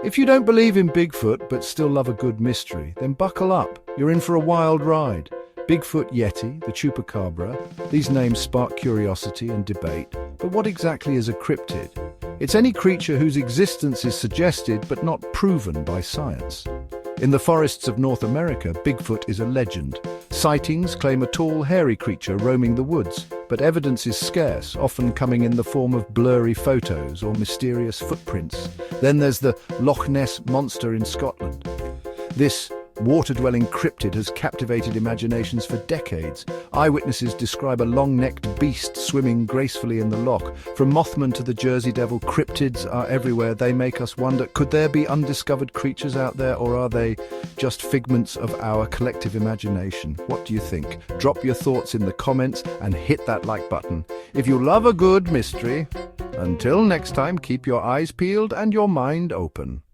If you don't believe in Bigfoot but still love a good mystery, then buckle up. You're in for a wild ride. Bigfoot, Yeti, the Chupacabra, these names spark curiosity and debate. But what exactly is a cryptid? It's any creature whose existence is suggested but not proven by science. In the forests of North America, Bigfoot is a legend. Sightings claim a tall, hairy creature roaming the woods, but evidence is scarce, often coming in the form of blurry photos or mysterious footprints. Then there's the Loch Ness Monster in Scotland. This water-dwelling cryptid has captivated imaginations for decades. Eyewitnesses describe a long-necked beast swimming gracefully in the loch. From Mothman to the Jersey Devil, cryptids are everywhere. They make us wonder, could there be undiscovered creatures out there, or are they just figments of our collective imagination? What do you think? Drop your thoughts in the comments and hit that like button if you love a good mystery. Until next time, keep your eyes peeled and your mind open.